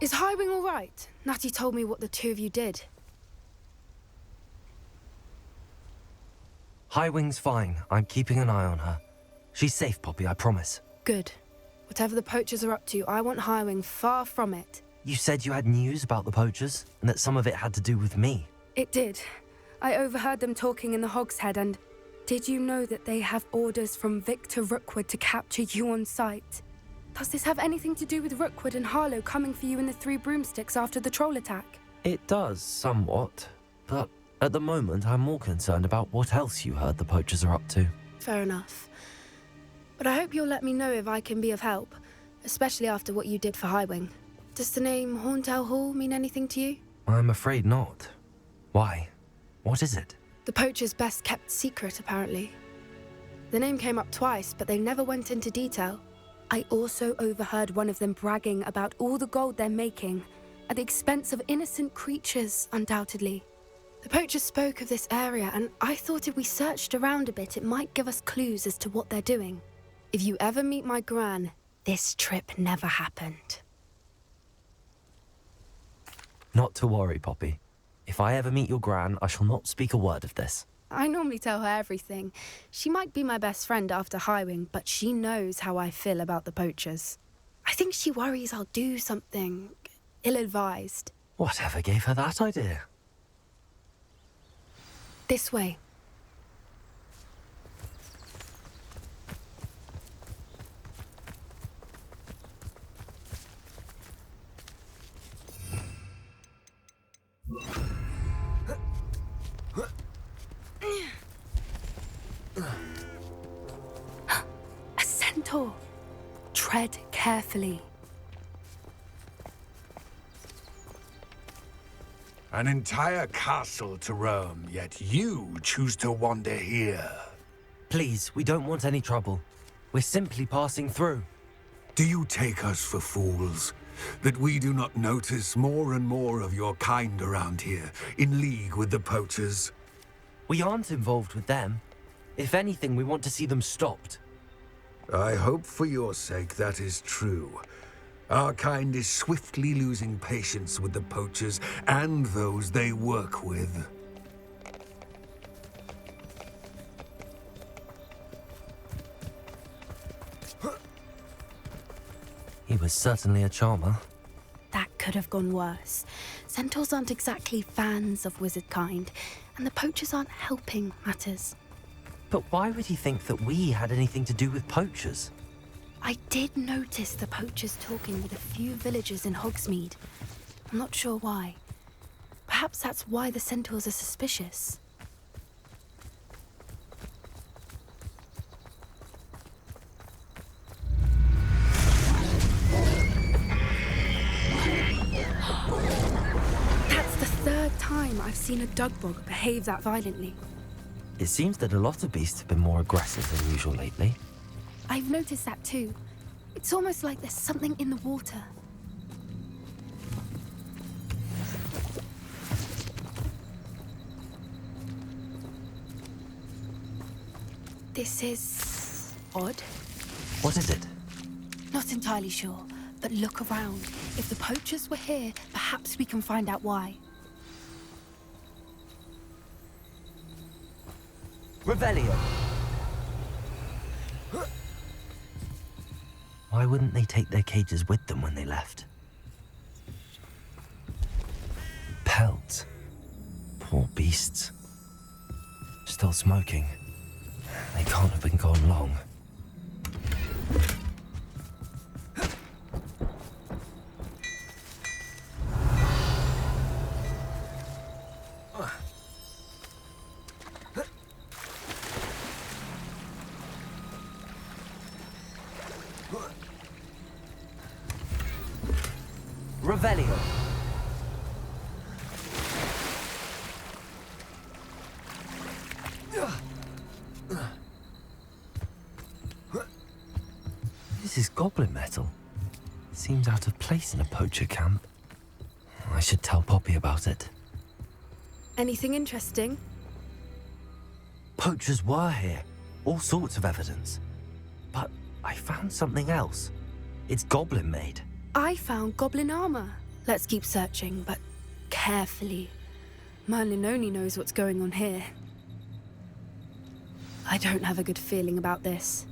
Is Highwing all right? Natty told me what the two of you did. Highwing's fine. I'm keeping an eye on her. She's safe, Poppy, I promise. Good. Whatever the poachers are up to, I want Highwing far from it. You said you had news about the poachers, and that some of it had to do with me. It did. I overheard them talking in the Hogshead, and did you know that they have orders from Victor Rookwood to capture you on sight? Does this have anything to do with Rookwood and Harlow coming for you in the Three Broomsticks after the troll attack? It does, somewhat. But at the moment, I'm more concerned about what else you heard the poachers are up to. Fair enough. But I hope you'll let me know if I can be of help, especially after what you did for Highwing. Does the name Horntail Hall mean anything to you? I'm afraid not. Why? What is it? The poachers' best kept secret, apparently. The name came up twice, but they never went into detail. I also overheard one of them bragging about all the gold they're making, at the expense of innocent creatures, undoubtedly. The poachers spoke of this area, and I thought if we searched around a bit, it might give us clues as to what they're doing. If you ever meet my gran, this trip never happened. Not to worry, Poppy. If I ever meet your gran, I shall not speak a word of this. I normally tell her everything. She might be my best friend after Highwing, but she knows how I feel about the poachers. I think she worries I'll do something ill-advised. Whatever gave her that idea? This way. A centaur. Tread carefully. An entire castle to roam, yet you choose to wander here. Please, we don't want any trouble. We're simply passing through. Do you take us for fools? That we do not notice more and more of your kind around here, in league with the poachers? We aren't involved with them. If anything, we want to see them stopped. I hope for your sake that is true. Our kind is swiftly losing patience with the poachers and those they work with. He was certainly a charmer. That could have gone worse. Centaurs aren't exactly fans of wizard kind, and the poachers aren't helping matters. But why would he think that we had anything to do with poachers? I did notice the poachers talking with a few villagers in Hogsmeade. I'm not sure why. Perhaps that's why the centaurs are suspicious. That's the third time I've seen a dugbog behave that violently. It seems that a lot of beasts have been more aggressive than usual lately. I've noticed that too. It's almost like there's something in the water. This is odd. What is it? Not entirely sure, but look around. If the poachers were here, perhaps we can find out why. Revelio! Why wouldn't they take their cages with them when they left? Pelts. Poor beasts. Still smoking. They can't have been gone long. Revelio. This is goblin metal. Seems out of place in a poacher camp. I should tell Poppy about it. Anything interesting? Poachers were here. All sorts of evidence. But I found something else. It's goblin made. I found goblin armor. Let's keep searching, but carefully. Merlin only knows what's going on here. I don't have a good feeling about this.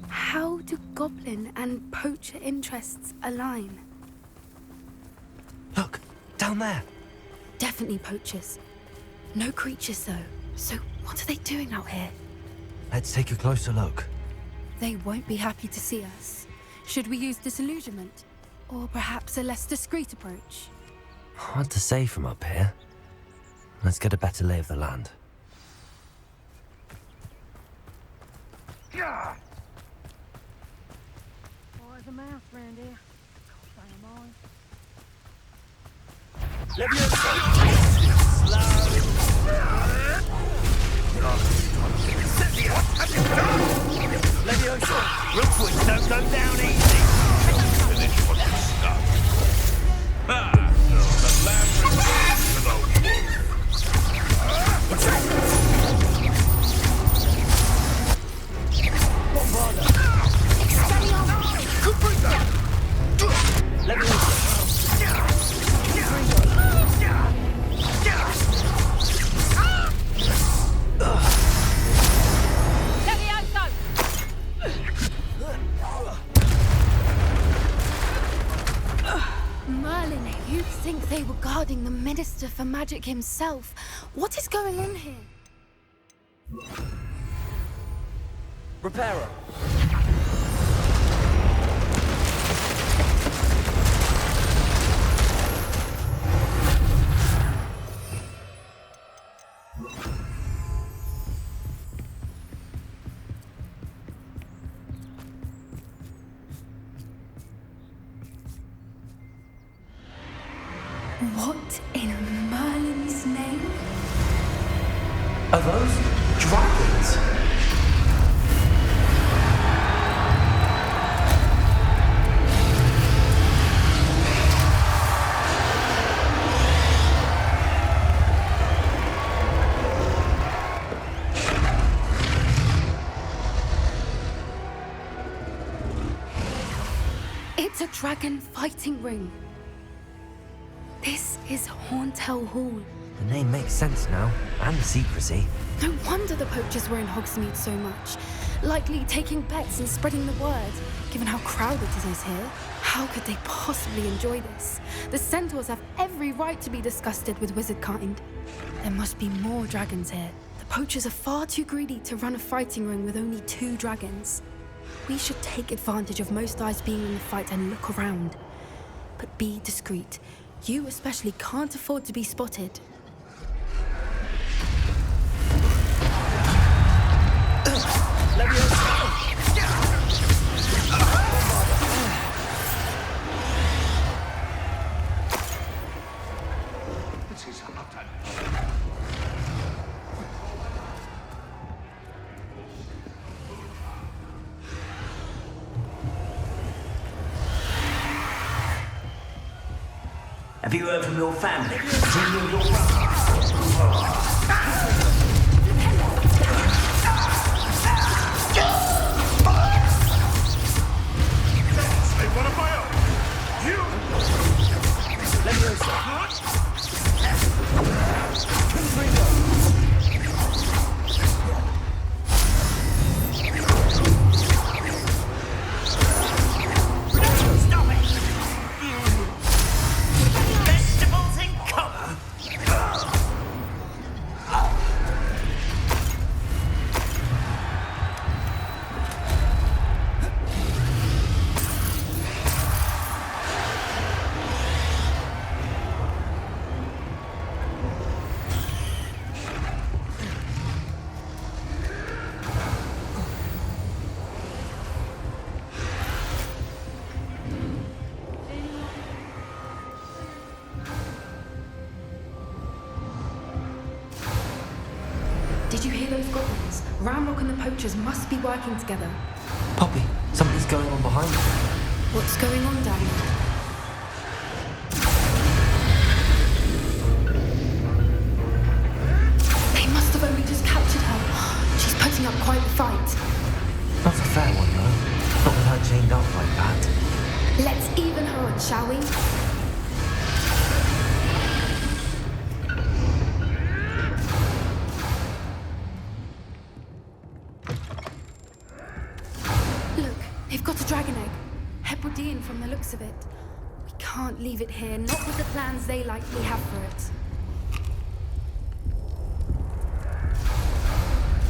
How do goblin and poacher interests align? Look, down there. Definitely poachers. No creatures, though. So what are they doing out here? Let's take a closer look. They won't be happy to see us. Should we use disillusionment? Or perhaps a less discreet approach? Hard to say from up here. Let's get a better lay of the land. There's a mouse around here. Leviosa! Rookwood don't go down easy! Finish what you start. Ah, no, the land returns to the wolf. What's that? Merlin, you'd think they were guarding the Minister for Magic himself. What is going on here? Reparo. What in Merlin's name? Are those dragons? It's a dragon fighting ring. This is Hauntel Hall. The name makes sense now, and the secrecy. No wonder the poachers were in Hogsmeade so much. Likely taking bets and spreading the word, given how crowded it is here. How could they possibly enjoy this? The centaurs have every right to be disgusted with wizard kind. There must be more dragons here. The poachers are far too greedy to run a fighting ring with only 2 dragons. We should take advantage of most eyes being in the fight and look around. But be discreet. You especially can't afford to be spotted. Have you heard from your family? From your brother? Hey, what am I on? You! Stop it! Vegetables in cover! Did you hear those goblins? Ramrock and the poachers must be working together. Poppy, something's going on behind you. What's going on down there? They must have only just captured her. She's putting up quite the fight. Not a fair one, though. Not with her her chained up like that. Let's even her on, shall we? Look, they've got a dragon egg. Hebridean from the looks of it. We can't leave it here, not with the plans they likely have for it.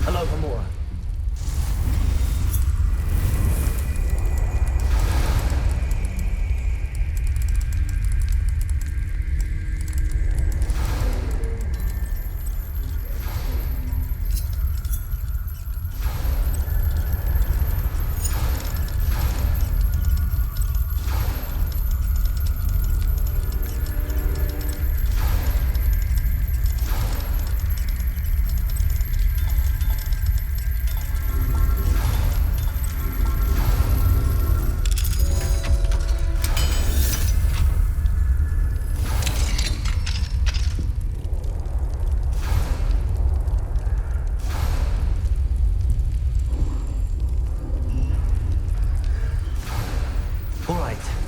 Hello, Gamora.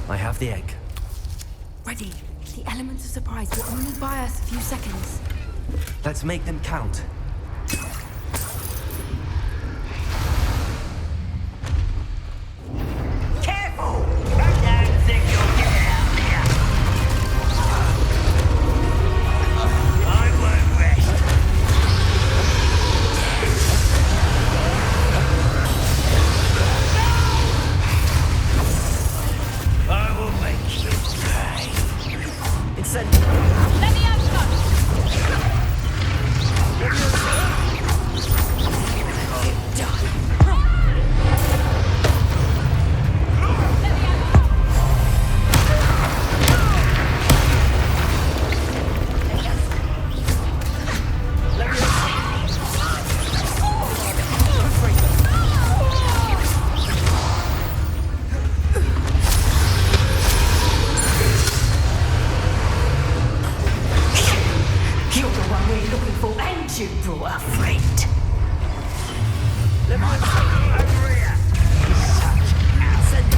I have the egg. Ready. The elements of surprise will only buy us a few seconds. Let's make them count. Careful! I don't think you'll get out there. I won't rest. I will make you pay. Incentive. Let me out, Scott! You're the one we're looking for, and you brought a friend. Let my over here. Such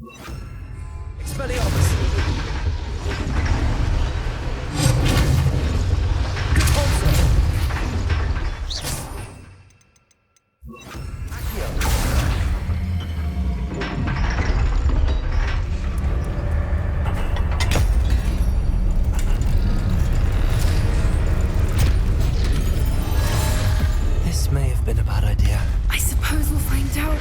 Expelliarmus! Repulsor! Accio! This may have been a bad idea. I suppose we'll find out.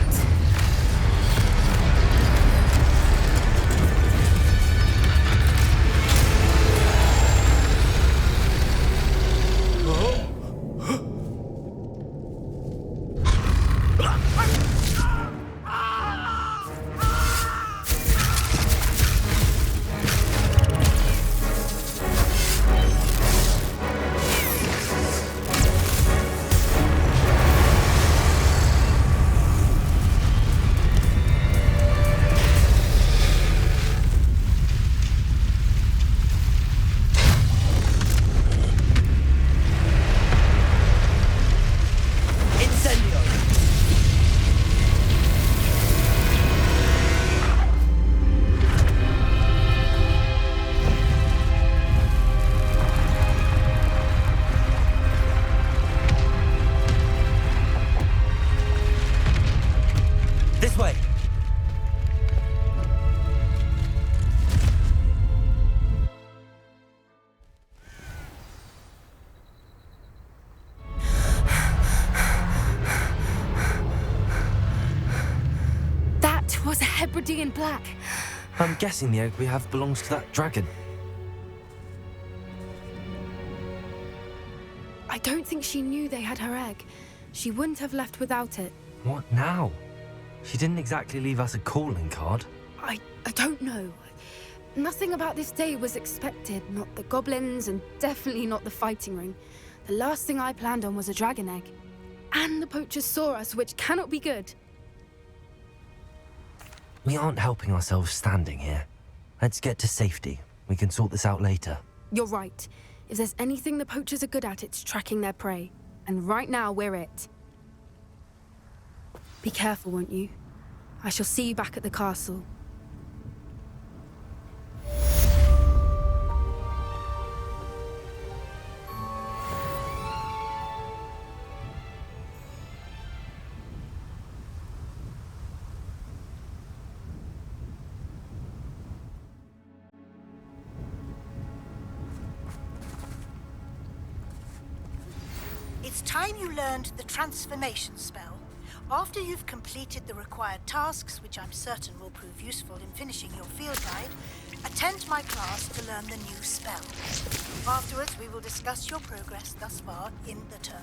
This way! That was a Hebridean black. I'm guessing the egg we have belongs to that dragon. I don't think she knew they had her egg. She wouldn't have left without it. What now? She didn't exactly leave us a calling card. I don't know. Nothing about this day was expected. Not the goblins, and definitely not the fighting ring. The last thing I planned on was a dragon egg. And the poachers saw us, which cannot be good. We aren't helping ourselves standing here. Let's get to safety. We can sort this out later. You're right. If there's anything the poachers are good at, it's tracking their prey. And right now, we're it. Be careful, won't you? I shall see you back at the castle. It's time you learned the transformation spell. After you've completed the required tasks, which I'm certain will prove useful in finishing your field guide, attend my class to learn the new spell. Afterwards, we will discuss your progress thus far in the term.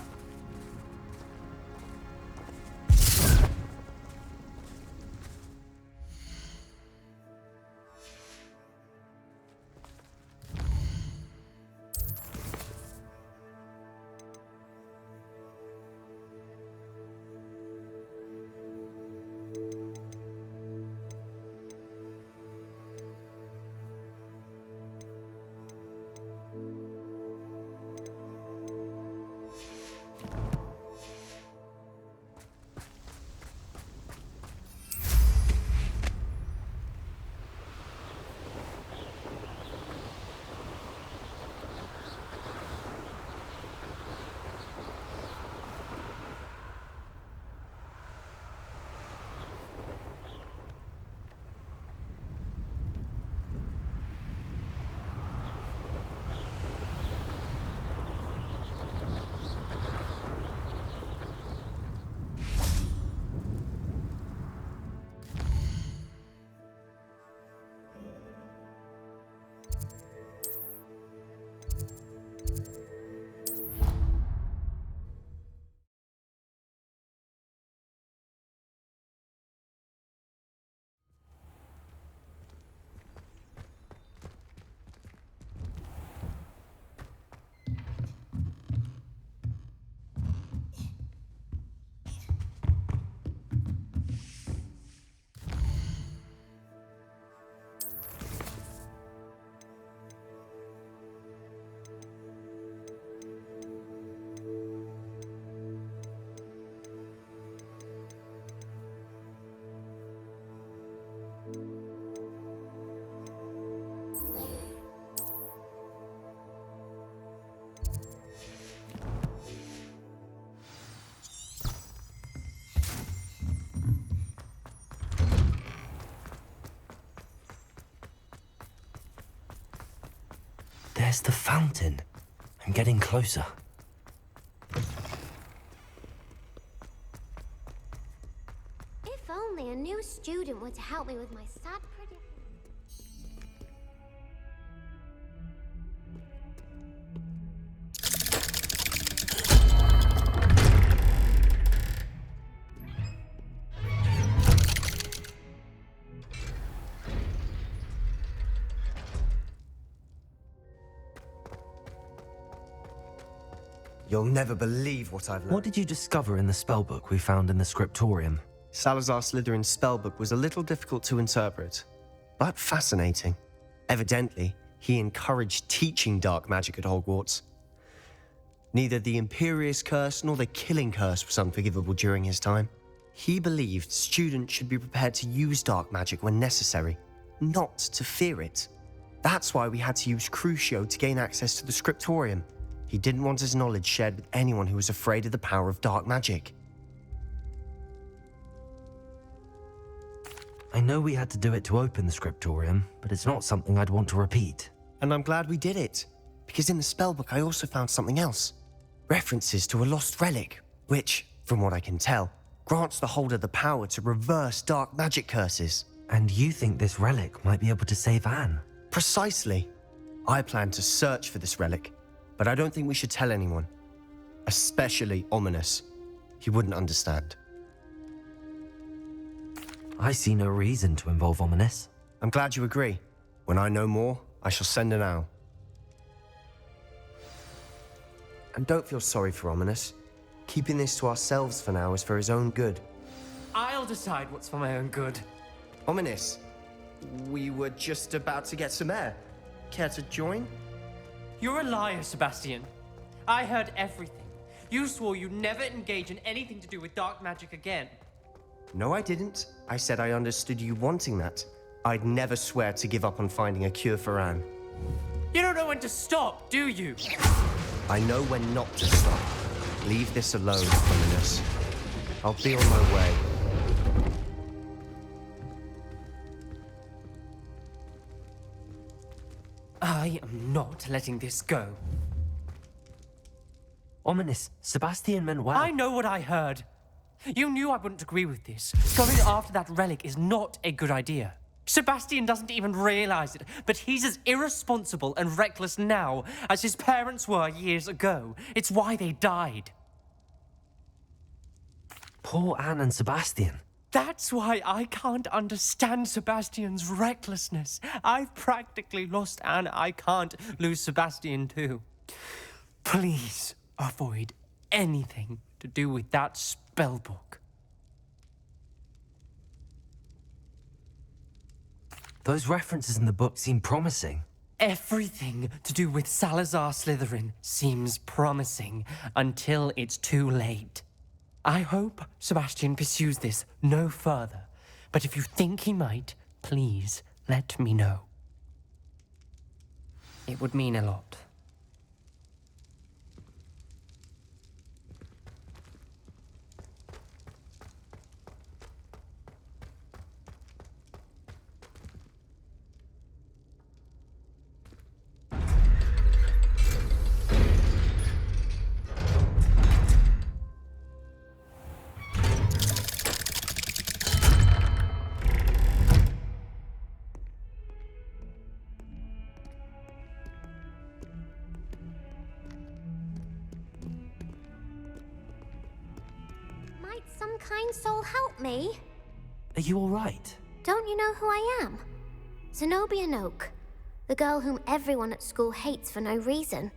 There's the fountain. I'm getting closer. If only a new student were to help me with my sad predicament. You'll never believe what I've learned. What did you discover in the spellbook we found in the scriptorium? Salazar Slytherin's spellbook was a little difficult to interpret, but fascinating. Evidently, he encouraged teaching dark magic at Hogwarts. Neither the Imperious Curse nor the Killing Curse was unforgivable during his time. He believed students should be prepared to use dark magic when necessary, not to fear it. That's why we had to use Crucio to gain access to the scriptorium. He didn't want his knowledge shared with anyone who was afraid of the power of dark magic. I know we had to do it to open the scriptorium, but it's not something I'd want to repeat. And I'm glad we did it, because in the spellbook I also found something else. References to a lost relic, which, from what I can tell, grants the holder the power to reverse dark magic curses. And you think this relic might be able to save Anne? Precisely. I plan to search for this relic, but I don't think we should tell anyone. Especially Ominous. He wouldn't understand. I see no reason to involve Ominous. I'm glad you agree. When I know more, I shall send an owl. And don't feel sorry for Ominous. Keeping this to ourselves for now is for his own good. I'll decide what's for my own good. Ominous, we were just about to get some air. Care to join? You're a liar, Sebastian. I heard everything. You swore you'd never engage in anything to do with dark magic again. No, I didn't. I said I understood you wanting that. I'd never swear to give up on finding a cure for Anne. You don't know when to stop, do you? I know when not to stop. Leave this alone, Ominous. I'll be on my way. I am not letting this go. Ominous, Sebastian meant well. I know what I heard. You knew I wouldn't agree with this. Going after that relic is not a good idea. Sebastian doesn't even realize it, but he's as irresponsible and reckless now as his parents were years ago. It's why they died. Poor Anne and Sebastian. That's why I can't understand Sebastian's recklessness. I've practically lost Anne. I can't lose Sebastian too. Please avoid anything to do with that spellbook. Those references in the book seem promising. Everything to do with Salazar Slytherin seems promising until it's too late. I hope Sebastian pursues this no further, but if you think he might, please let me know. It would mean a lot. Might some kind soul help me? Are you all right? Don't you know who I am? Zenobia Noak, the girl whom everyone at school hates for no reason.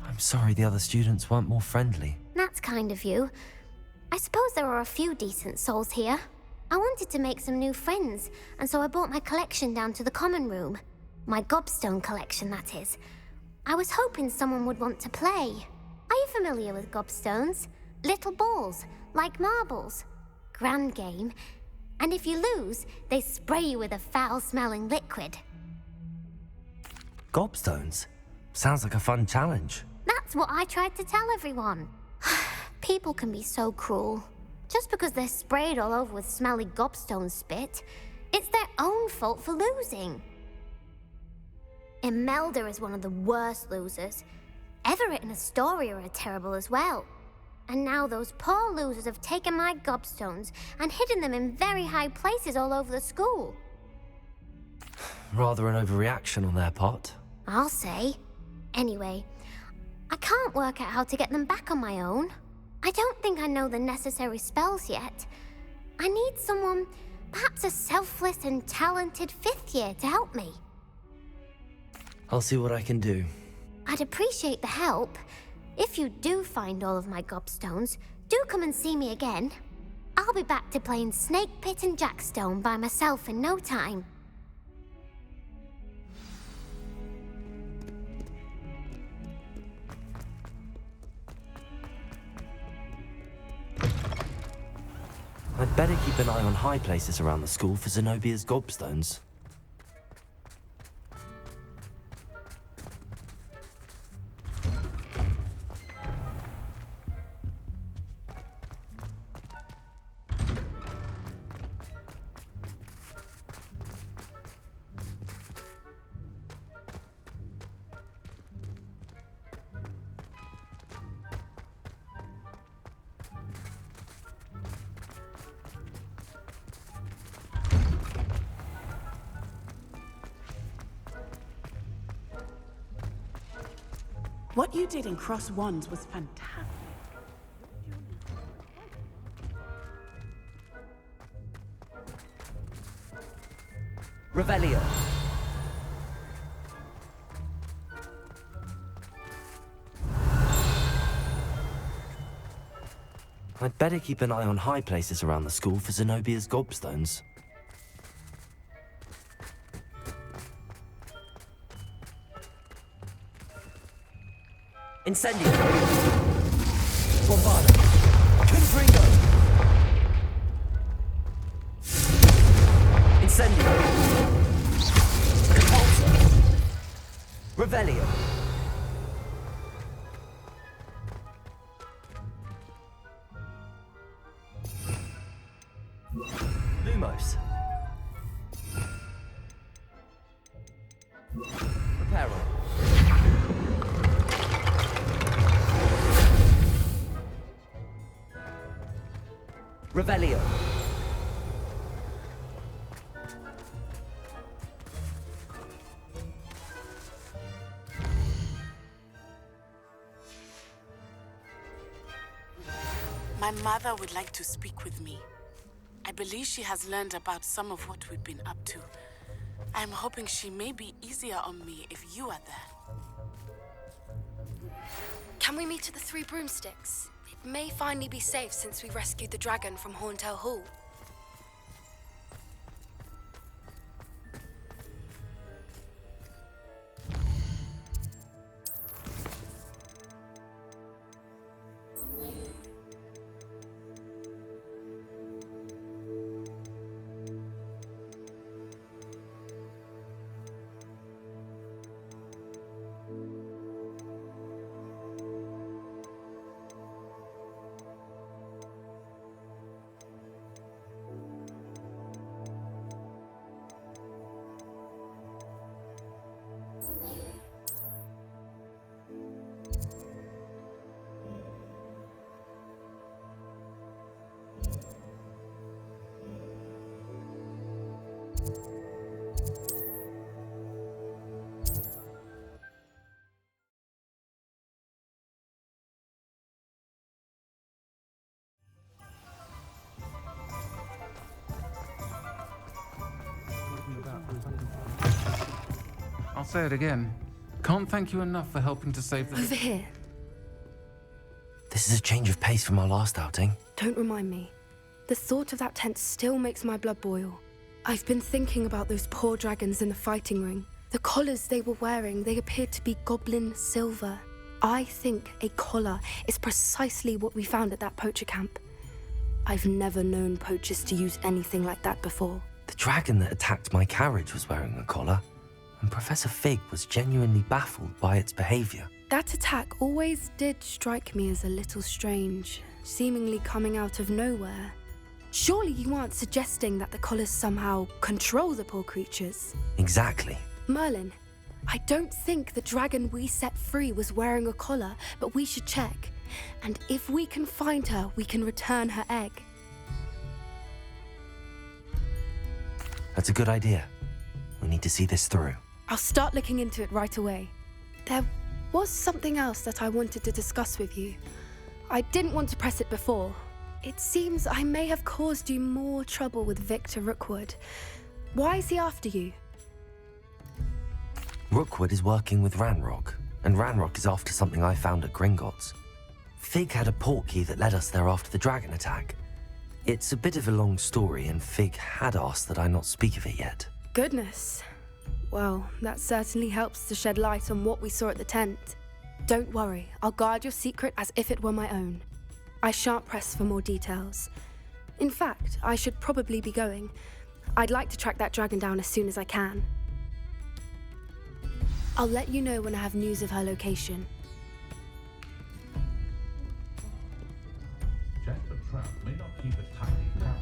I'm sorry the other students weren't more friendly. That's kind of you. I suppose there are a few decent souls here. I wanted to make some new friends, and so I brought my collection down to the common room. My gobstone collection, that is. I was hoping someone would want to play. Are you familiar with gobstones? Little balls, like marbles. Grand game. And if you lose, they spray you with a foul-smelling liquid. Gobstones? Sounds like a fun challenge. That's what I tried to tell everyone. People can be so cruel. Just because they're sprayed all over with smelly gobstone spit, it's their own fault for losing. Imelda is one of the worst losers. Everett and Astoria are terrible as well. And now those poor losers have taken my gobstones and hidden them in very high places all over the school. Rather an overreaction on their part. I'll say. Anyway, I can't work out how to get them back on my own. I don't think I know the necessary spells yet. I need someone, perhaps a selfless and talented 5th year to help me. I'll see what I can do. I'd appreciate the help. If you do find all of my gobstones, do come and see me again. I'll be back to playing Snake Pit and Jackstone by myself in no time. I'd better keep an eye on high places around the school for Zenobia's gobstones. What you did in Cross Wands was fantastic. Revelio. I'd better keep an eye on high places around the school for Zenobia's gobstones. Incendio! Bombado! Confringo! Incendio! Repulsor! Revelio! Lumos! Reparo! Revelio. My mother would like to speak with me. I believe she has learned about some of what we've been up to. I'm hoping she may be easier on me if you are there. Can we meet at the Three Broomsticks? It may finally be safe since we rescued the dragon from Horntail Hall. I'll say it again. Can't thank you enough for helping to save the... Over here. This is a change of pace from our last outing. Don't remind me. The thought of that tent still makes my blood boil. I've been thinking about those poor dragons in the fighting ring. The collars they were wearing, they appeared to be goblin silver. I think a collar is precisely what we found at that poacher camp. I've never known poachers to use anything like that before. The dragon that attacked my carriage was wearing a collar, and Professor Fig was genuinely baffled by its behavior. That attack always did strike me as a little strange, seemingly coming out of nowhere. Surely you aren't suggesting that the collars somehow control the poor creatures? Exactly. Merlin, I don't think the dragon we set free was wearing a collar, but we should check. And if we can find her, we can return her egg. That's a good idea. We need to see this through. I'll start looking into it right away. There was something else that I wanted to discuss with you. I didn't want to press it before. It seems I may have caused you more trouble with Victor Rookwood. Why is he after you? Rookwood is working with Ranrock, and Ranrock is after something I found at Gringotts. Fig had a portkey that led us there after the dragon attack. It's a bit of a long story, and Fig had asked that I not speak of it yet. Goodness. Well, that certainly helps to shed light on what we saw at the tent. Don't worry, I'll guard your secret as if it were my own. I shan't press for more details. In fact, I should probably be going. I'd like to track that dragon down as soon as I can. I'll let you know when I have news of her location. Jack the Trout may not keep a tidy count.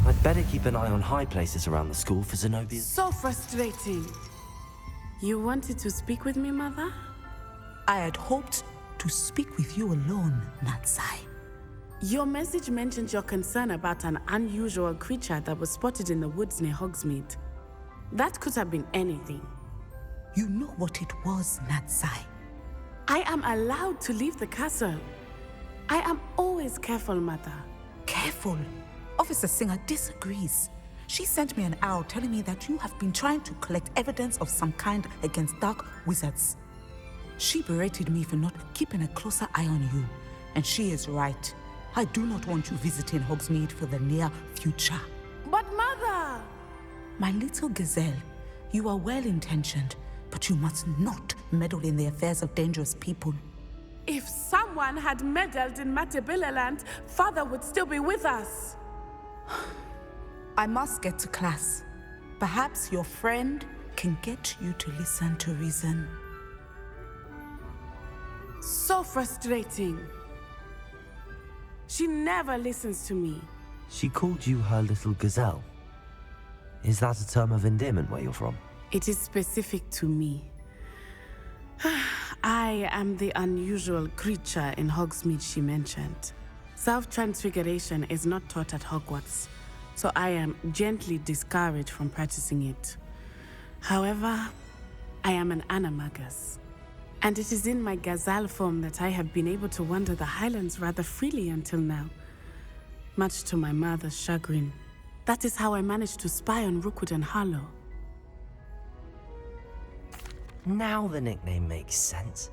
I'd better keep an eye on high places around the school for Zenobia's... So frustrating. You wanted to speak with me, Mother? I had hoped to speak with you alone, Natsai. Your message mentioned your concern about an unusual creature that was spotted in the woods near Hogsmeade. That could have been anything. You know what it was, Natsai. I am allowed to leave the castle. I am always careful, Mother. Careful? Officer Singer disagrees. She sent me an owl telling me that you have been trying to collect evidence of some kind against dark wizards. She berated me for not keeping a closer eye on you, and she is right. I do not want you visiting Hogsmeade for the near future. But Mother! My little gazelle, you are well-intentioned, but you must not meddle in the affairs of dangerous people. If someone had meddled in Matabeleland, Father would still be with us. I must get to class. Perhaps your friend can get you to listen to reason. So frustrating. She never listens to me. She called you her little gazelle. Is that a term of endearment where you're from? It is specific to me. I am the unusual creature in Hogsmeade she mentioned. Self-transfiguration is not taught at Hogwarts, so I am gently discouraged from practicing it. However, I am an animagus, and it is in my gazelle form that I have been able to wander the Highlands rather freely until now, much to my mother's chagrin. That is how I managed to spy on Rookwood and Harlow. Now the nickname makes sense.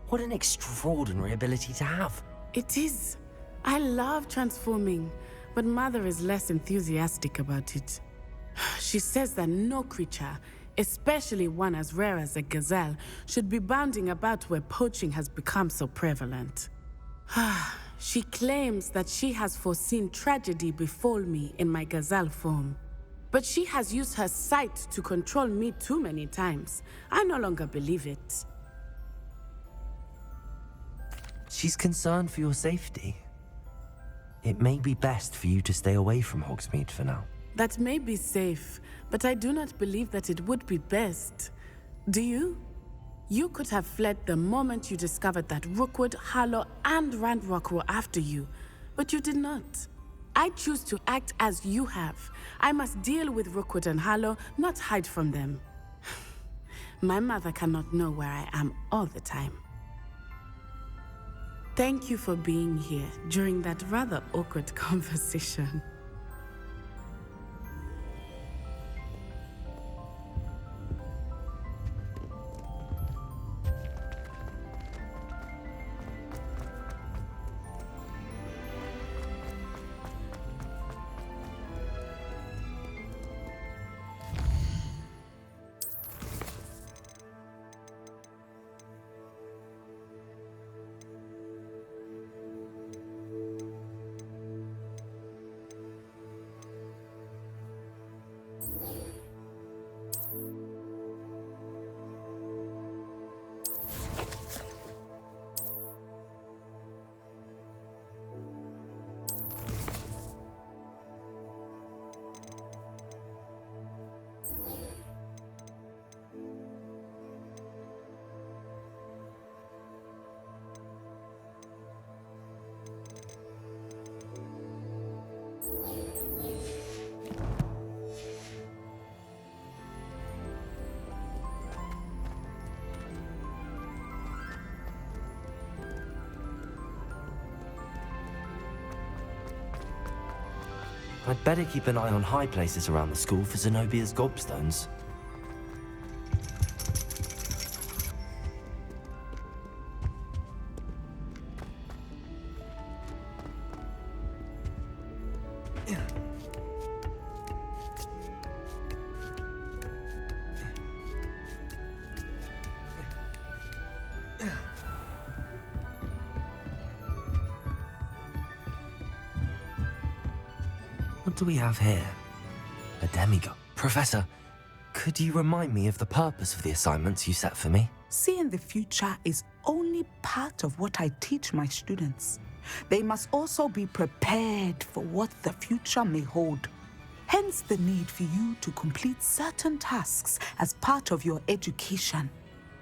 What an extraordinary ability to have. It is. I love transforming, but Mother is less enthusiastic about it. She says that no creature, especially one as rare as a gazelle, should be bounding about where poaching has become so prevalent. She claims that she has foreseen tragedy befall me in my gazelle form. But she has used her sight to control me too many times. I no longer believe it. She's concerned for your safety. It may be best for you to stay away from Hogsmeade for now. That may be safe, but I do not believe that it would be best. Do you? You could have fled the moment you discovered that Rookwood, Harlow, and Ranrock were after you, but you did not. I choose to act as you have. I must deal with Rookwood and Harlow, not hide from them. My mother cannot know where I am all the time. Thank you for being here during that rather awkward conversation. I'd better keep an eye on high places around the school for Zenobia's gobstones. What do we have here? A demigod. Professor, could you remind me of the purpose of the assignments you set for me? Seeing the future is only part of what I teach my students. They must also be prepared for what the future may hold. Hence the need for you to complete certain tasks as part of your education.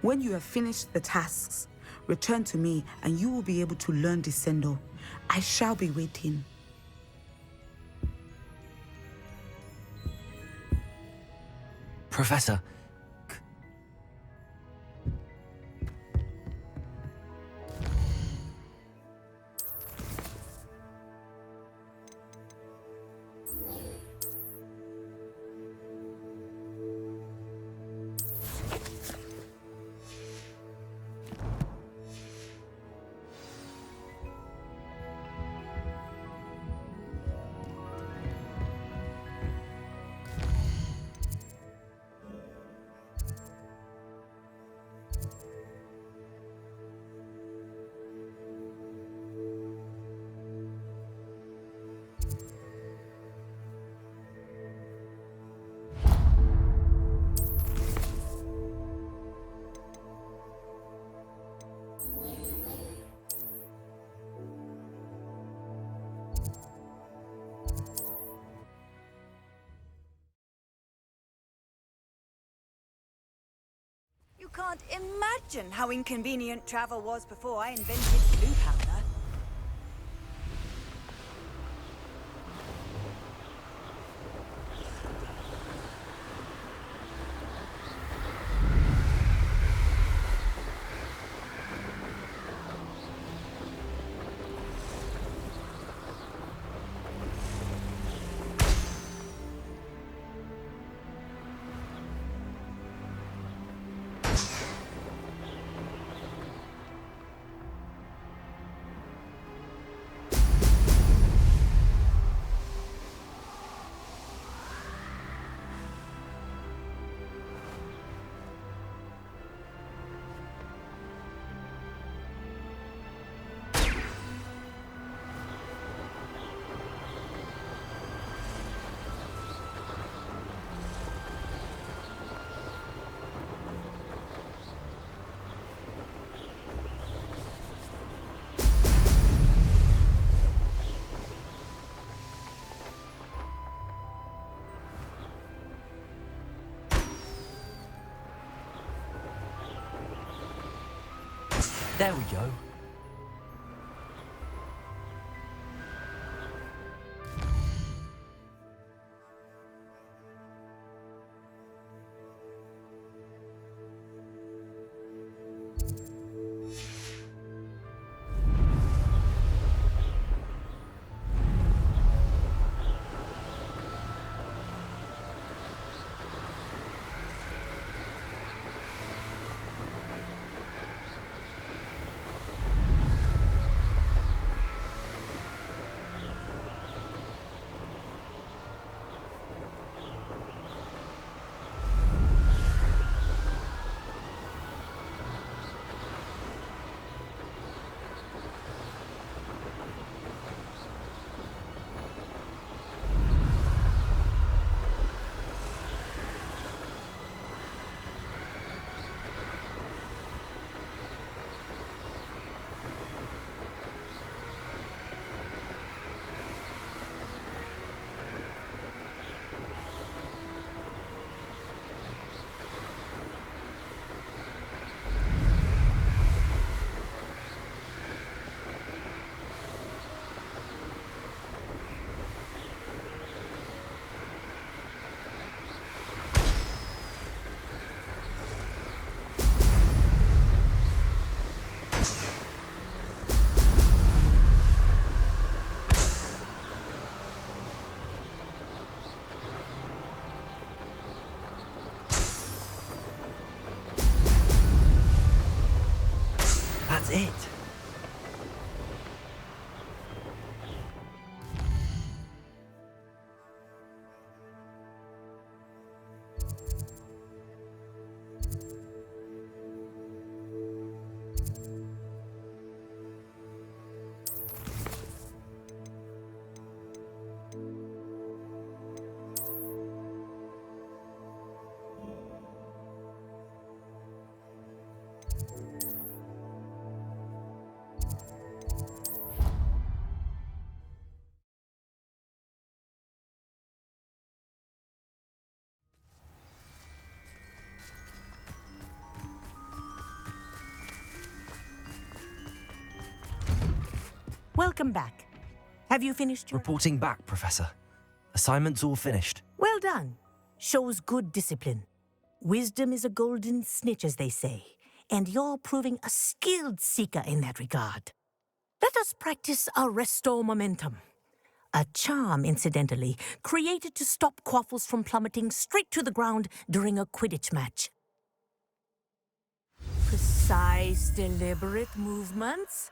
When you have finished the tasks, return to me and you will be able to learn Descendo. I shall be waiting. Professor, can't imagine how inconvenient travel was before I invented blue powder. There we go. That's it. Welcome back. Have you finished your... Reporting back, Professor. Assignment's all finished. Well done. Shows good discipline. Wisdom is a golden snitch, as they say, and you're proving a skilled seeker in that regard. Let us practice our restore momentum. A charm, incidentally, created to stop quaffles from plummeting straight to the ground during a Quidditch match. Precise, deliberate movements.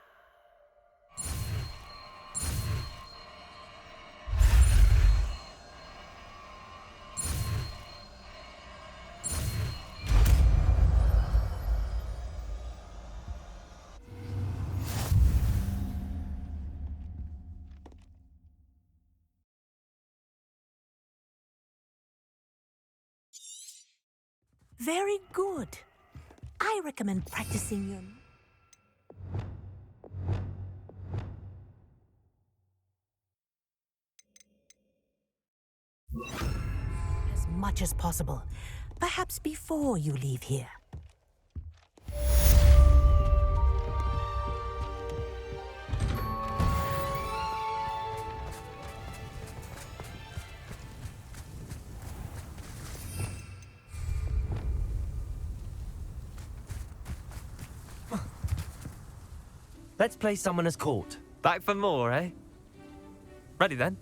Very good. I recommend practicing your... as much as possible, perhaps before you leave here. Let's play Summoner's Court. Back for more, eh? Ready then?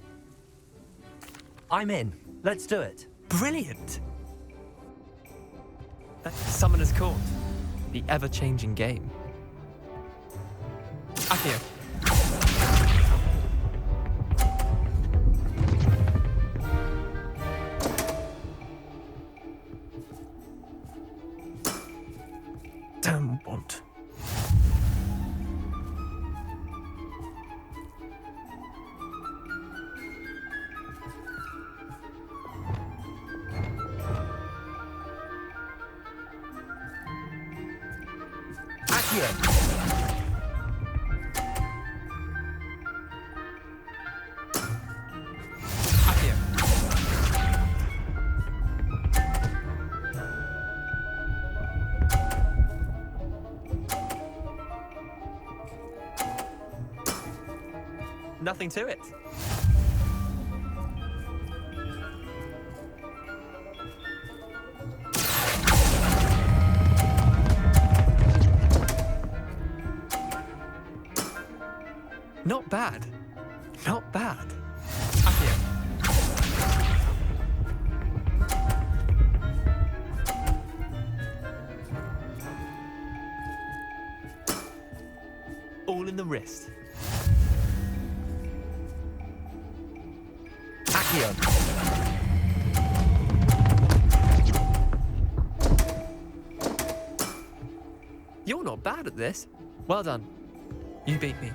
I'm in. Let's do it. Brilliant! Summoner's Court. The ever-changing game. Accio. Damn want. Nothing to it. Not bad. Not bad. Accio. All in the wrist. Accio. You're not bad at this. Well done. You beat me.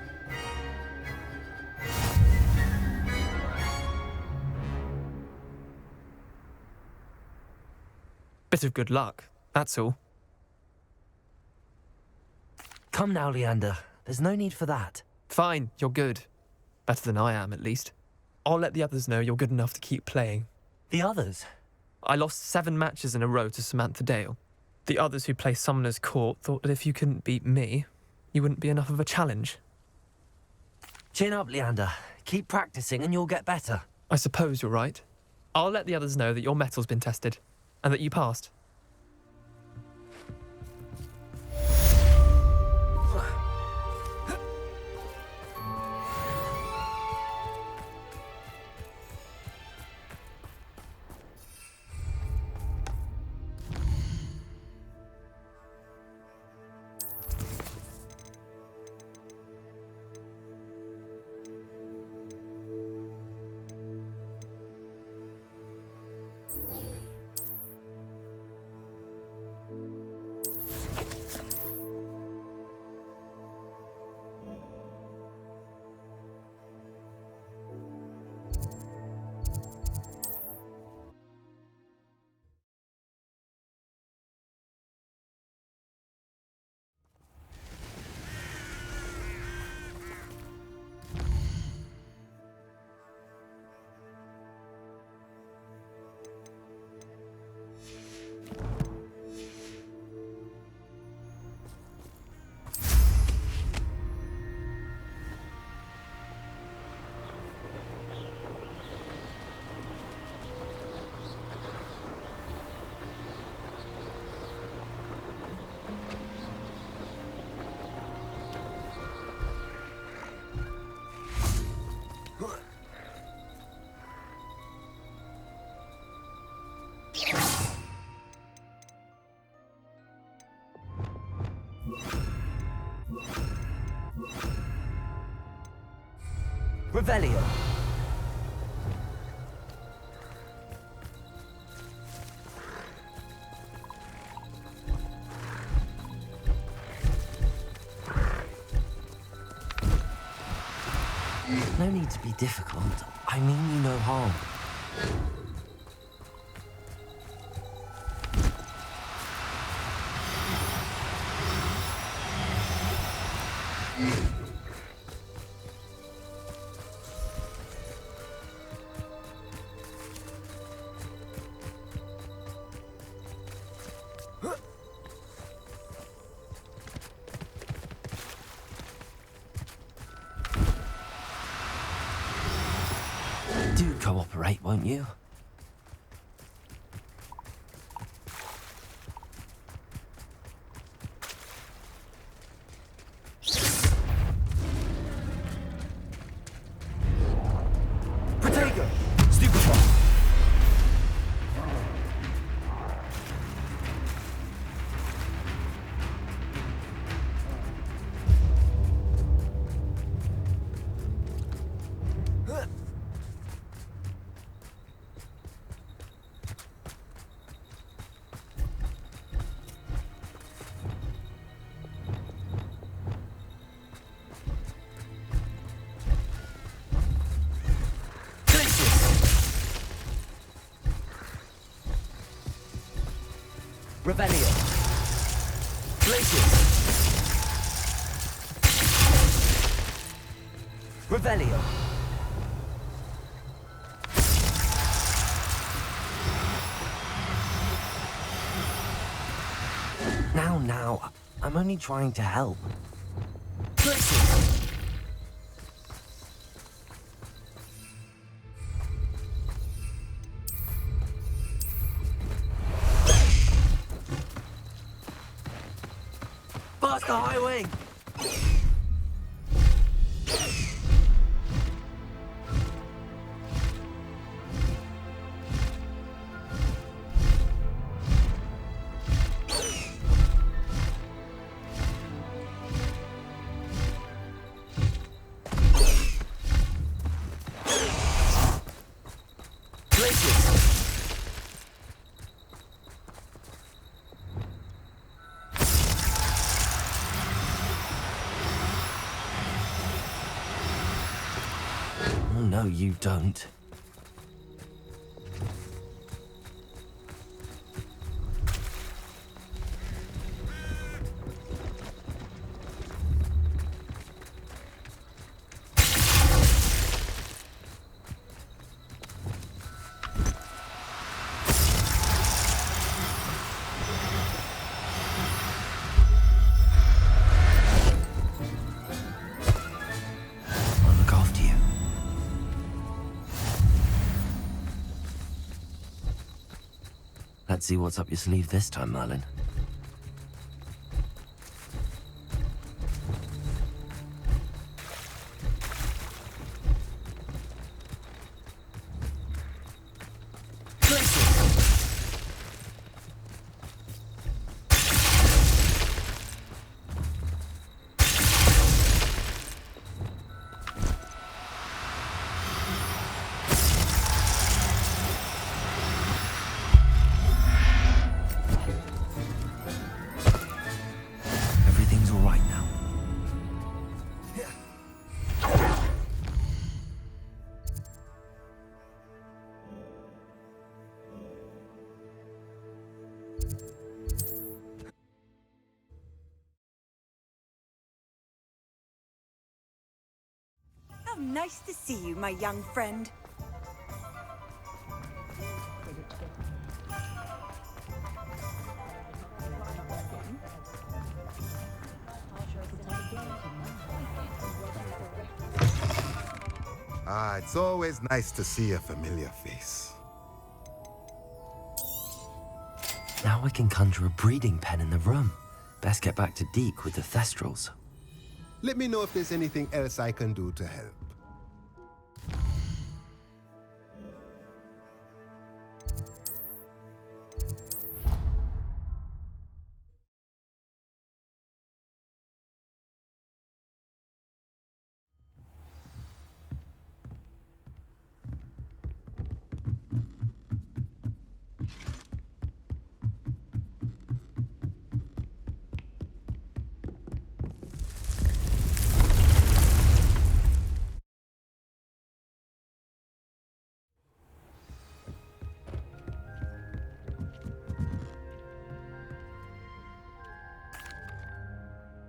Bit of good luck, that's all. Come now, Leander. There's no need for that. Fine, you're good. Better than I am, at least. I'll let the others know you're good enough to keep playing. The others? I lost 7 matches in a row to Samantha Dale. The others who play Summoner's Court thought that if you couldn't beat me, you wouldn't be enough of a challenge. Chin up, Leander. Keep practicing and you'll get better. I suppose you're right. I'll let the others know that your metal's been tested, and that you passed. Revelio. No need to be difficult. I mean you no harm. Do cooperate, won't you? Revelio. Places. Revelio. Now. I'm only trying to help. Places. Past the highway! No, you don't. I'll look after you. Let's see what's up your sleeve this time, Merlin. Everything's all right now. How nice to see you, my young friend. It's always nice to see a familiar face. Now I can conjure a breeding pen in the room. Best get back to Deke with the Thestrals. Let me know if there's anything else I can do to help.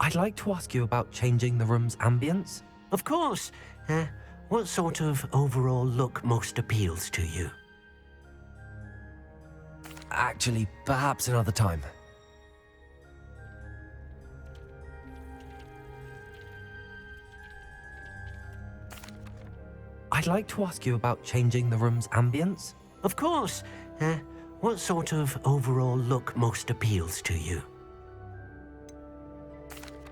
I'd like to ask you about changing the room's ambience. Of course. What sort of overall look most appeals to you? Actually, perhaps another time. I'd like to ask you about changing the room's ambience. Of course. What sort of overall look most appeals to you?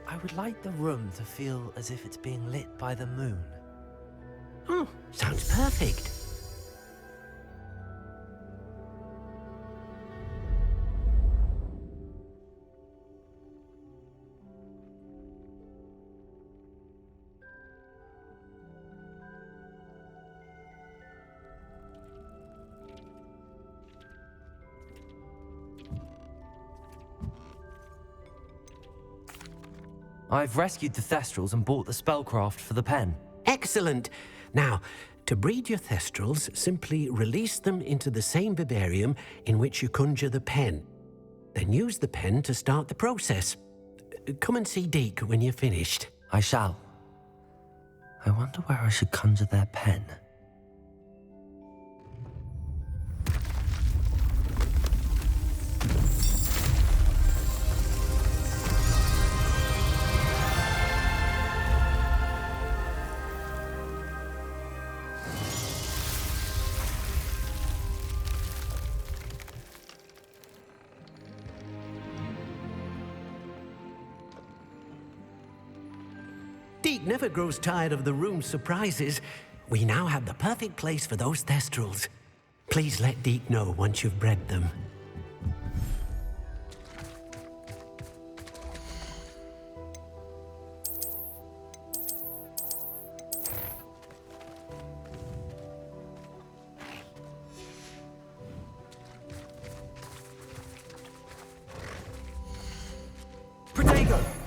I would like the room to feel as if it's being lit by the moon. Oh, sounds perfect. I've rescued the Thestrals and bought the spellcraft for the pen. Excellent. Now, to breed your Thestrals, simply release them into the same vivarium in which you conjure the pen. Then use the pen to start the process. Come and see Deke when you're finished. I shall. I wonder where I should conjure their pen. Deke never grows tired of the room's surprises. We now have the perfect place for those thestrals. Please let Deke know once you've bred them. Protego!